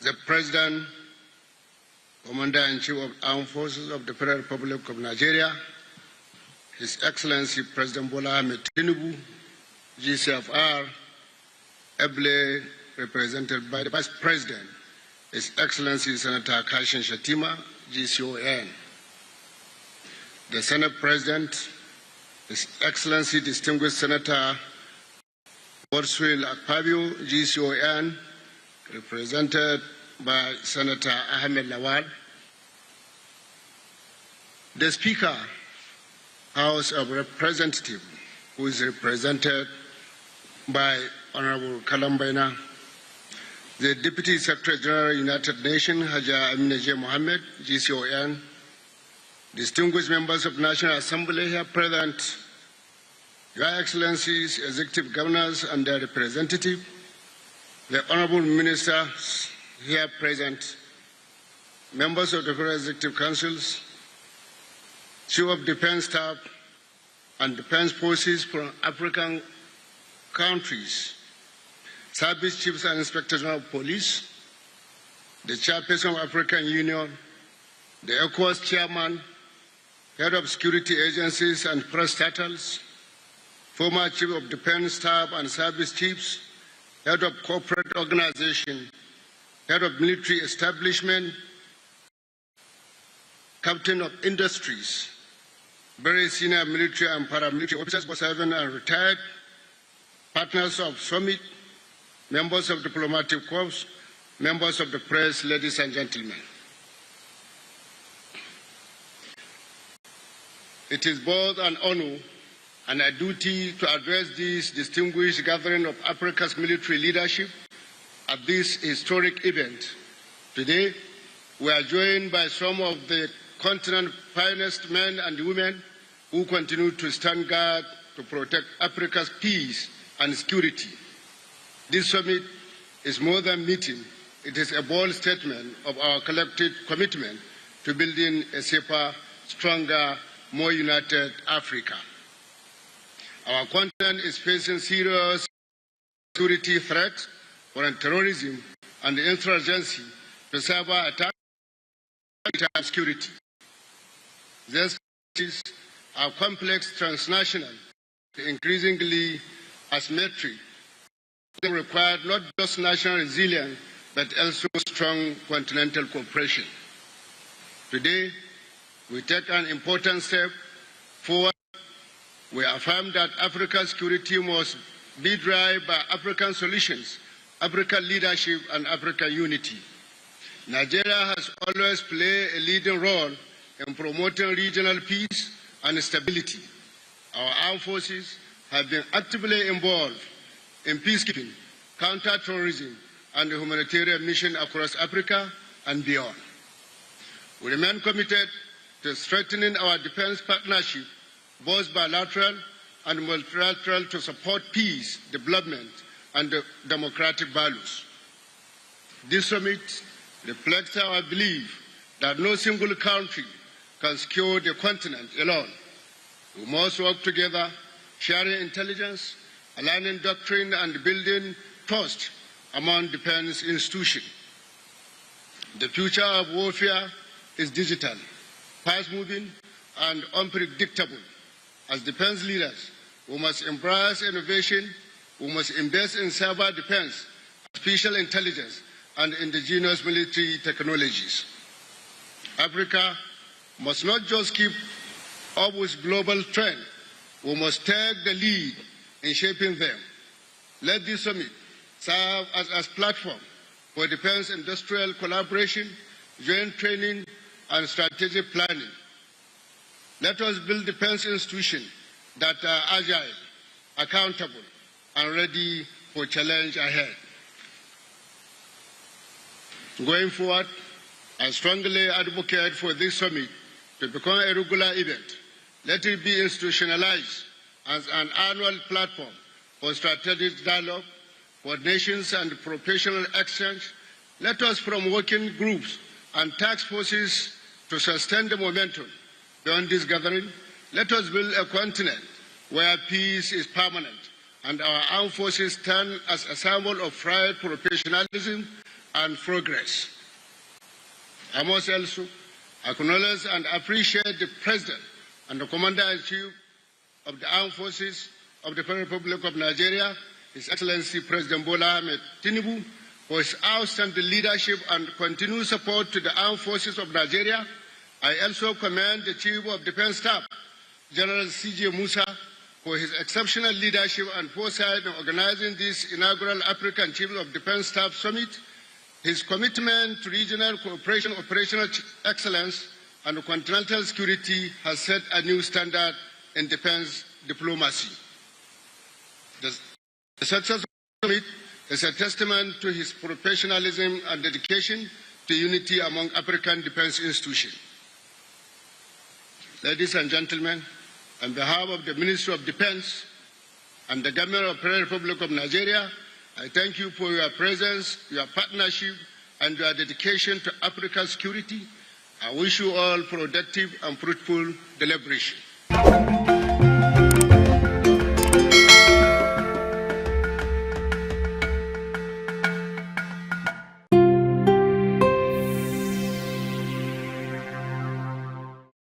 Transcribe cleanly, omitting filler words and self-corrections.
the President, Commander-in-Chief of Armed Forces of the Federal Republic of Nigeria, His Excellency President Bola Ahmed Tinubu, GCFR, ably represented by the Vice President, His Excellency Senator Kashim Shettima, GCON, the Senate President, His Excellency Distinguished Senator Godswill Akpabio, GCON, represented by Senator Ahmed Lawal, the Speaker, House of Representatives, who is represented by Honorable Kalambaina, the Deputy Secretary General, United Nations, Haja Amina J. Mohammed, GCON, distinguished members of National Assembly here present, Your Excellencies, Executive Governors and their representatives, the Honorable Ministers here present, members of the Federal Executive Councils, Chief of Defense Staff and Defense Forces from African countries, Service Chiefs and Inspectors of Police, the Chairperson of African Union, the ECOWAS Chairman, Head of Security Agencies and Parastatals, former Chief of Defense Staff and Service Chiefs, Head of Corporate Organization, Head of Military Establishment, Captain of Industries, very senior military and paramilitary officers, both serving and retired, partners of Summit, members of diplomatic corps, members of the press, ladies and gentlemen. It is both an honor and a duty to address this distinguished gathering of Africa's military leadership at this historic event. Today, we are joined by some of the continent's finest men and women who continue to stand guard to protect Africa's peace and security. This summit is more than meeting. It is a bold statement of our collective commitment to building a safer, stronger, more united Africa. Our continent is facing serious security threats from terrorism and insurgency to cyber attack and security. These issues are complex, transnational, increasingly asymmetric. They require not just national resilience, but also strong continental cooperation. Today, we take an important step forward. We affirm that Africa's security must be driven by African solutions, African leadership, and African unity. Nigeria has always played a leading role in promoting regional peace and stability. Our armed forces have been actively involved in peacekeeping, counter-terrorism, and humanitarian missions across Africa and beyond. We remain committed to strengthening our defense partnership, both bilateral and multilateral, to support peace, development, and democratic values. This summit reflects our belief that no single country can secure the continent alone. We must work together, sharing intelligence, aligning doctrine, and building trust among defense institutions. The future of warfare is digital, fast-moving, and unpredictable. As defense leaders, we must embrace innovation, we must invest in cyber defense, artificial intelligence, and indigenous military technologies. Africa must not just keep up with global trends, we must take the lead in shaping them. Let this summit serve as a platform for defense industrial collaboration, joint training, and strategic planning. Let us build defense institutions that are agile, accountable, and ready for challenge ahead. Going forward, I strongly advocate for this summit to become a regular event. Let it be institutionalized as an annual platform for strategic dialogue, coordinations, and professional exchange. Let us, from working groups and task forces, to sustain the momentum. Beyond this gathering, let us build a continent where peace is permanent and our armed forces stand as a symbol of pride, professionalism, and progress. I must also acknowledge and appreciate the President and the Commander-in-Chief of the Armed Forces of the Federal Republic of Nigeria, His Excellency President Bola Ahmed Tinubu, for his outstanding leadership and continued support to the Armed Forces of Nigeria. I also commend the Chief of Defense Staff, General C.J. Musa, for his exceptional leadership and foresight in organizing this inaugural African Chief of Defense Staff Summit. His commitment to regional cooperation, operational excellence, and continental security has set a new standard in defense diplomacy. The success of the summit is a testament to his professionalism and dedication to unity among African defense institutions. Ladies and gentlemen, on behalf of the Ministry of Defense and the Government of the Federal Republic of Nigeria, I thank you for your presence, your partnership, and your dedication to Africa's security. I wish you all productive and fruitful deliberation.